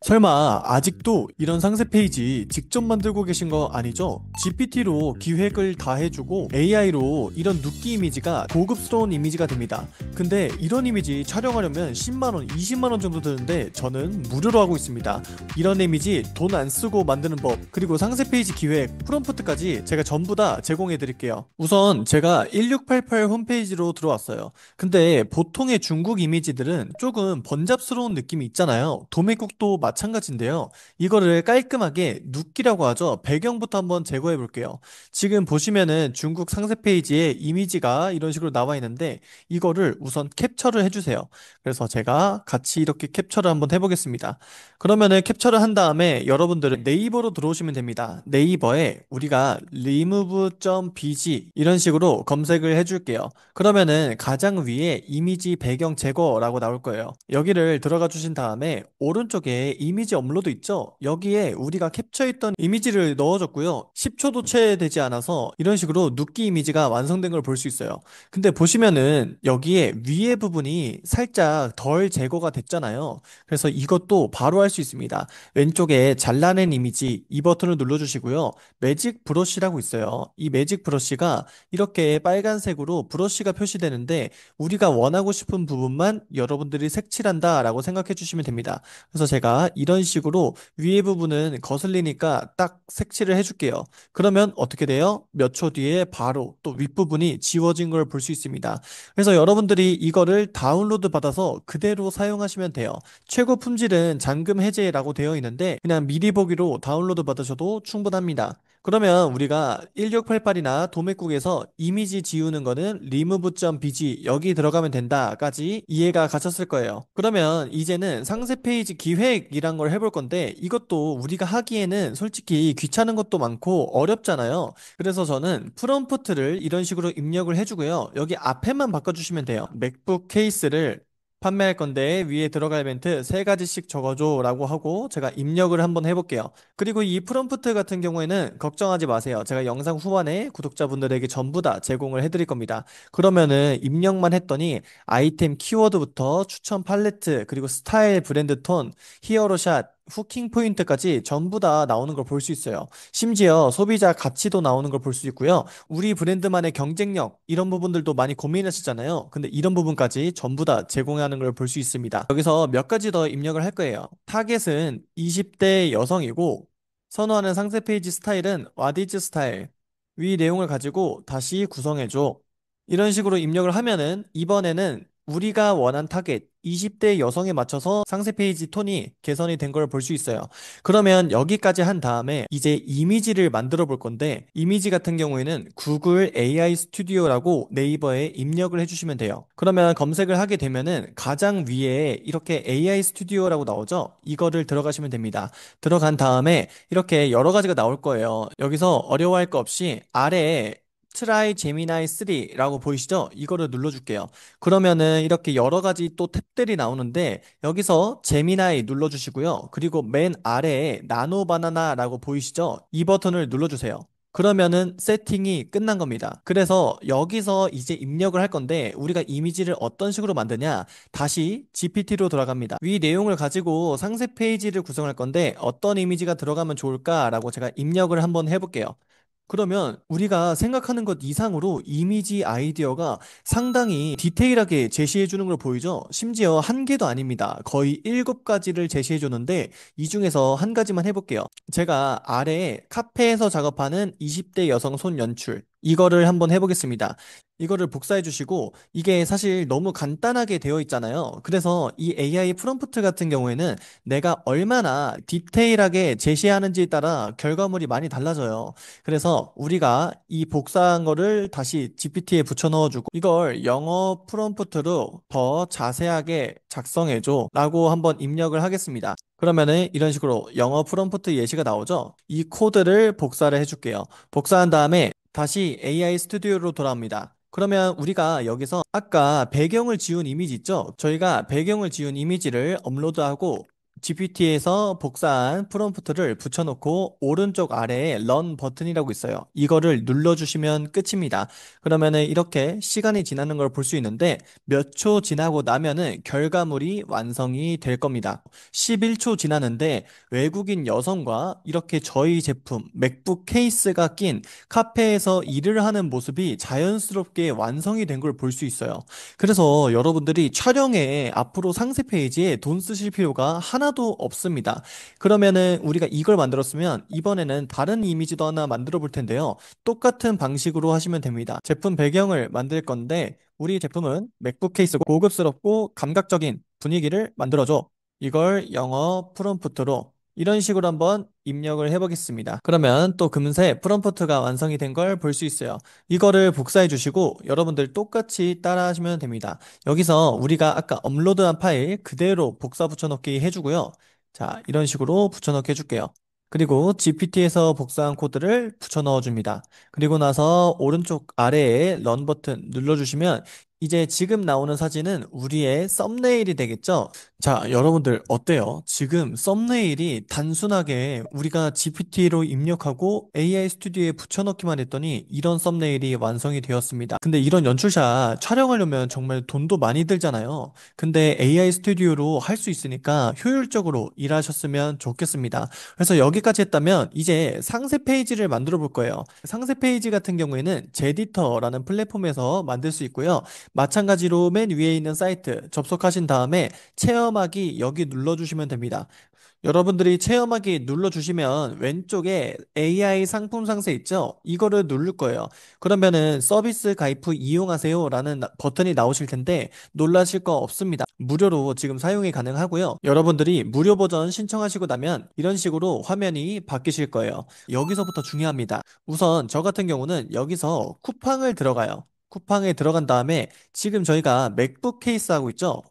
설마 아직도 이런 상세 페이지 직접 만들고 계신 거 아니죠? GPT로 기획을 다 해주고 AI로 이런 눕기 이미지가 고급스러운 이미지가 됩니다. 근데 이런 이미지 촬영하려면 10만원, 20만원 정도 드는데 저는 무료로 하고 있습니다. 이런 이미지 돈 안 쓰고 만드는 법, 그리고 상세 페이지 기획, 프롬프트까지 제가 전부 다 제공해 드릴게요. 우선 제가 1688 홈페이지로 들어왔어요. 근데 보통의 중국 이미지들은 조금 번잡스러운 느낌이 있잖아요. 도매국도 마찬가지인데요. 이거를 깔끔하게 눕기라고 하죠. 배경부터 한번 제거해 볼게요. 지금 보시면은 중국 상세 페이지에 이미지가 이런 식으로 나와 있는데 이거를 우선 캡처를 해주세요. 그래서 제가 같이 이렇게 캡처를 한번 해보겠습니다. 그러면은 캡처를 한 다음에 여러분들은 네이버로 들어오시면 됩니다. 네이버에 우리가 remove.bg 이런 식으로 검색을 해줄게요. 그러면은 가장 위에 이미지 배경 제거라고 나올 거예요. 여기를 들어가 주신 다음에 오른쪽에 이미지 업로드 있죠? 여기에 우리가 캡처했던 이미지를 넣어줬고요. 10초도 채 되지 않아서 이런 식으로 눕기 이미지가 완성된 걸 볼 수 있어요. 근데 보시면은 여기에 위에 부분이 살짝 덜 제거가 됐잖아요. 그래서 이것도 바로 할 수 있습니다. 왼쪽에 잘라낸 이미지 이 버튼을 눌러주시고요. 매직 브러쉬라고 있어요. 이 매직 브러쉬가 이렇게 빨간색으로 브러쉬가 표시되는데 우리가 원하고 싶은 부분만 여러분들이 색칠한다 라고 생각해 주시면 됩니다. 그래서 제가 이런 식으로 위에 부분은 거슬리니까 딱 색칠을 해줄게요. 그러면 어떻게 돼요? 몇 초 뒤에 바로 또 윗부분이 지워진 걸 볼 수 있습니다. 그래서 여러분들이 이거를 다운로드 받아서 그대로 사용하시면 돼요. 최고 품질은 잠금 해제라고 되어 있는데 그냥 미리 보기로 다운로드 받으셔도 충분합니다. 그러면 우리가 1688이나 도매국에서 이미지 지우는 거는 remove.bg 여기 들어가면 된다까지 이해가 가셨을 거예요. 그러면 이제는 상세 페이지 기획이란 걸 해볼 건데 이것도 우리가 하기에는 솔직히 귀찮은 것도 많고 어렵잖아요. 그래서 저는 프롬프트를 이런 식으로 입력을 해주고요. 여기 앞에만 바꿔주시면 돼요. 맥북 케이스를 판매할 건데 위에 들어갈 멘트 세 가지씩 적어줘 라고 하고 제가 입력을 한번 해볼게요. 그리고 이 프롬프트 같은 경우에는 걱정하지 마세요. 제가 영상 후반에 구독자분들에게 전부 다 제공을 해드릴 겁니다. 그러면은 입력만 했더니 아이템 키워드부터 추천 팔레트 그리고 스타일 브랜드 톤 히어로샷 후킹 포인트까지 전부 다 나오는 걸 볼 수 있어요. 심지어 소비자 가치도 나오는 걸 볼 수 있고요. 우리 브랜드만의 경쟁력 이런 부분들도 많이 고민하시잖아요. 근데 이런 부분까지 전부 다 제공하는 걸 볼 수 있습니다. 여기서 몇 가지 더 입력을 할 거예요. 타겟은 20대 여성이고 선호하는 상세 페이지 스타일은 와디즈 스타일. 위 내용을 가지고 다시 구성해줘. 이런 식으로 입력을 하면은 이번에는 우리가 원한 타겟 20대 여성에 맞춰서 상세 페이지 톤이 개선이 된 걸 볼 수 있어요. 그러면 여기까지 한 다음에 이제 이미지를 만들어 볼 건데 이미지 같은 경우에는 구글 AI 스튜디오라고 네이버에 입력을 해주시면 돼요. 그러면 검색을 하게 되면은 가장 위에 이렇게 AI 스튜디오라고 나오죠? 이거를 들어가시면 됩니다. 들어간 다음에 이렇게 여러 가지가 나올 거예요. 여기서 어려워할 거 없이 아래에 트라이 제미나이 3라고 보이시죠? 이거를 눌러줄게요. 그러면은 이렇게 여러 가지 또 탭들이 나오는데 여기서 제미나이 눌러주시고요. 그리고 맨 아래에 나노 바나나라고 보이시죠? 이 버튼을 눌러주세요. 그러면은 세팅이 끝난 겁니다. 그래서 여기서 이제 입력을 할 건데 우리가 이미지를 어떤 식으로 만드냐? 다시 GPT로 돌아갑니다. 위 내용을 가지고 상세 페이지를 구성할 건데 어떤 이미지가 들어가면 좋을까라고 제가 입력을 한번 해볼게요. 그러면 우리가 생각하는 것 이상으로 이미지 아이디어가 상당히 디테일하게 제시해 주는 걸 보이죠? 심지어 한 개도 아닙니다. 거의 7가지를 제시해 줬는데 이 중에서 한 가지만 해볼게요. 제가 아래에 카페에서 작업하는 20대 여성 손 연출 이거를 한번 해보겠습니다. 이거를 복사해 주시고 이게 사실 너무 간단하게 되어 있잖아요. 그래서 이 AI 프롬프트 같은 경우에는 내가 얼마나 디테일하게 제시하는지에 따라 결과물이 많이 달라져요. 그래서 우리가 이 복사한 거를 다시 GPT에 붙여 넣어주고 이걸 영어 프롬프트로 더 자세하게 작성해줘 라고 한번 입력을 하겠습니다. 그러면은 이런 식으로 영어 프롬프트 예시가 나오죠? 이 코드를 복사를 해줄게요. 복사한 다음에 다시 AI 스튜디오로 돌아옵니다. 그러면 우리가 여기서 아까 배경을 지운 이미지 있죠? 저희가 배경을 지운 이미지를 업로드하고 GPT에서 복사한 프롬프트를 붙여놓고 오른쪽 아래에 런 버튼이라고 있어요. 이거를 눌러주시면 끝입니다. 그러면은 이렇게 시간이 지나는 걸 볼 수 있는데 몇 초 지나고 나면은 결과물이 완성이 될 겁니다. 11초 지나는데 외국인 여성과 이렇게 저희 제품 맥북 케이스가 낀 카페에서 일을 하는 모습이 자연스럽게 완성이 된 걸 볼 수 있어요. 그래서 여러분들이 촬영에 앞으로 상세 페이지에 돈 쓰실 필요가 하나도 없습니다. 그러면은 우리가 이걸 만들었으면 이번에는 다른 이미지도 하나 만들어 볼 텐데요. 똑같은 방식으로 하시면 됩니다. 제품 배경을 만들 건데 우리 제품은 맥북 케이스 고급스럽고 감각적인 분위기를 만들어줘. 이걸 영어 프롬프트로 이런 식으로 한번 입력을 해보겠습니다. 그러면 또 금세 프롬프트가 완성이 된 걸 볼 수 있어요. 이거를 복사해 주시고 여러분들 똑같이 따라 하시면 됩니다. 여기서 우리가 아까 업로드한 파일 그대로 복사 붙여넣기 해주고요. 자, 이런 식으로 붙여넣기 해줄게요. 그리고 GPT에서 복사한 코드를 붙여 넣어줍니다. 그리고 나서 오른쪽 아래에 런 버튼 눌러주시면 이제 지금 나오는 사진은 우리의 썸네일이 되겠죠? 자, 여러분들 어때요? 지금 썸네일이 단순하게 우리가 GPT로 입력하고 AI 스튜디오에 붙여넣기만 했더니 이런 썸네일이 완성이 되었습니다. 근데 이런 연출샷 촬영하려면 정말 돈도 많이 들잖아요. 근데 AI 스튜디오로 할 수 있으니까 효율적으로 일하셨으면 좋겠습니다. 그래서 여기까지 했다면 이제 상세 페이지를 만들어 볼 거예요. 상세 페이지 같은 경우에는 제디터라는 플랫폼에서 만들 수 있고요. 마찬가지로 맨 위에 있는 사이트 접속하신 다음에 체험하기 여기 눌러주시면 됩니다. 여러분들이 체험하기 눌러주시면 왼쪽에 AI 상품 상세 있죠? 이거를 누를 거예요. 그러면은 서비스 가입 후 이용하세요 라는 버튼이 나오실 텐데 놀라실 거 없습니다. 무료로 지금 사용이 가능하고요. 여러분들이 무료 버전 신청하시고 나면 이런 식으로 화면이 바뀌실 거예요. 여기서부터 중요합니다. 우선 저 같은 경우는 여기서 쿠팡을 들어가요. 쿠팡에 들어간 다음에 지금 저희가 맥북 케이스 하고 있죠?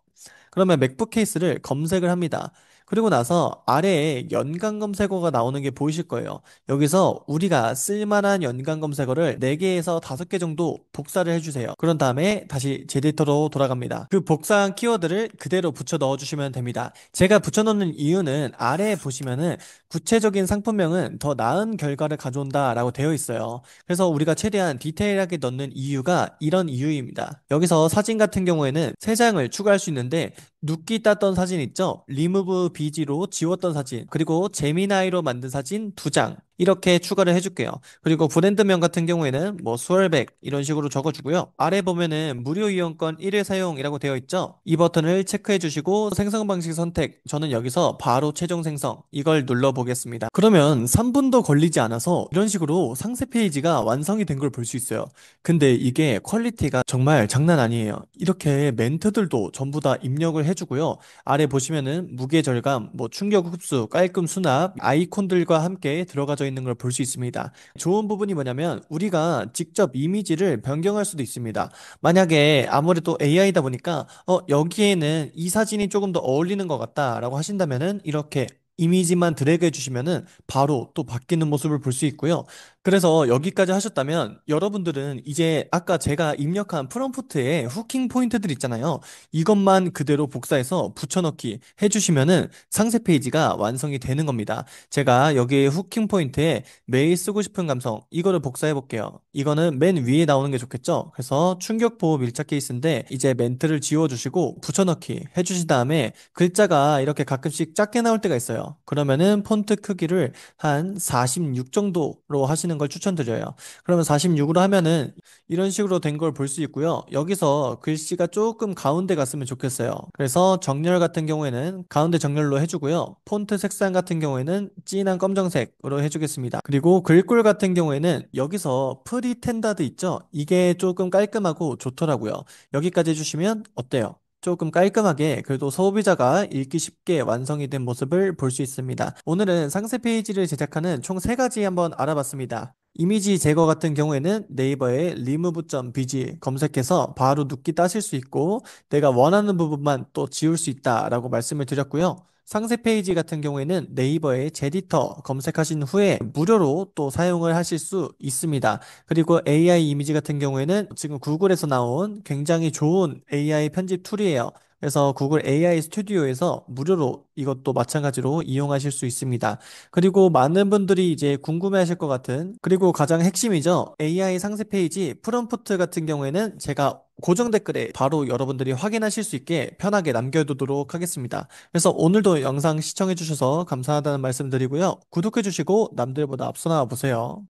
그러면 맥북 케이스를 검색을 합니다. 그리고 나서 아래에 연관 검색어가 나오는 게 보이실 거예요. 여기서 우리가 쓸만한 연관 검색어를 4개에서 5개 정도 복사를 해주세요. 그런 다음에 다시 제 데이터로 돌아갑니다. 그 복사한 키워드를 그대로 붙여 넣어주시면 됩니다. 제가 붙여 넣는 이유는 아래에 보시면은 구체적인 상품명은 더 나은 결과를 가져온다 라고 되어 있어요. 그래서 우리가 최대한 디테일하게 넣는 이유가 이런 이유입니다. 여기서 사진 같은 경우에는 3장을 추가할 수 있는데 눕기 땄던 사진 있죠? 리무브 BG로 지웠던 사진, 그리고 제미나이로 만든 사진 2장. 이렇게 추가를 해줄게요. 그리고 브랜드명 같은 경우에는 뭐 스월백 이런 식으로 적어주고요. 아래 보면은 무료 이용권 1회 사용이라고 되어 있죠? 이 버튼을 체크해 주시고 생성 방식 선택. 저는 여기서 바로 최종 생성. 이걸 눌러 보겠습니다. 그러면 3분도 걸리지 않아서 이런 식으로 상세 페이지가 완성이 된 걸 볼 수 있어요. 근데 이게 퀄리티가 정말 장난 아니에요. 이렇게 멘트들도 전부 다 입력을 해주고요. 아래 보시면은 무게 절감, 뭐 충격 흡수, 깔끔 수납, 아이콘들과 함께 들어가져 있는 걸 볼 수 있습니다. 좋은 부분이 뭐냐면 우리가 직접 이미지를 변경할 수도 있습니다. 만약에 아무래도 AI다 보니까 여기에는 이 사진이 조금 더 어울리는 것 같다라고 하신다면은 이렇게 이미지만 드래그 해주시면은 바로 또 바뀌는 모습을 볼 수 있고요. 그래서 여기까지 하셨다면 여러분들은 이제 아까 제가 입력한 프롬프트에 후킹 포인트들 있잖아요. 이것만 그대로 복사해서 붙여넣기 해주시면은 상세 페이지가 완성이 되는 겁니다. 제가 여기 후킹 포인트에 매일 쓰고 싶은 감성 이거를 복사해 볼게요. 이거는 맨 위에 나오는 게 좋겠죠? 그래서 충격 보호 밀착 케이스인데 이제 멘트를 지워주시고 붙여넣기 해주신 다음에 글자가 이렇게 가끔씩 작게 나올 때가 있어요. 그러면은 폰트 크기를 한 46 정도로 하시는 걸 추천드려요. 그러면 46으로 하면은 이런 식으로 된 걸 볼 수 있고요. 여기서 글씨가 조금 가운데 갔으면 좋겠어요. 그래서 정렬 같은 경우에는 가운데 정렬로 해주고요. 폰트 색상 같은 경우에는 진한 검정색으로 해주겠습니다. 그리고 글꼴 같은 경우에는 여기서 프리텐다드 있죠? 이게 조금 깔끔하고 좋더라고요. 여기까지 해주시면 어때요? 조금 깔끔하게 그래도 소비자가 읽기 쉽게 완성이 된 모습을 볼 수 있습니다. 오늘은 상세 페이지를 제작하는 총 3가지 한번 알아봤습니다. 이미지 제거 같은 경우에는 네이버에 remove.bg 검색해서 바로 눕기 따실 수 있고 내가 원하는 부분만 또 지울 수 있다라고 말씀을 드렸고요. 상세 페이지 같은 경우에는 네이버에 제디터 검색하신 후에 무료로 또 사용을 하실 수 있습니다. 그리고 AI 이미지 같은 경우에는 지금 구글에서 나온 굉장히 좋은 AI 편집 툴이에요. 그래서 구글 AI 스튜디오에서 무료로 이것도 마찬가지로 이용하실 수 있습니다. 그리고 많은 분들이 이제 궁금해하실 것 같은, 그리고 가장 핵심이죠. AI 상세 페이지 프롬프트 같은 경우에는 제가 고정 댓글에 바로 여러분들이 확인하실 수 있게 편하게 남겨두도록 하겠습니다. 그래서 오늘도 영상 시청해주셔서 감사하다는 말씀 드리고요. 구독해주시고 남들보다 앞서 나와 보세요.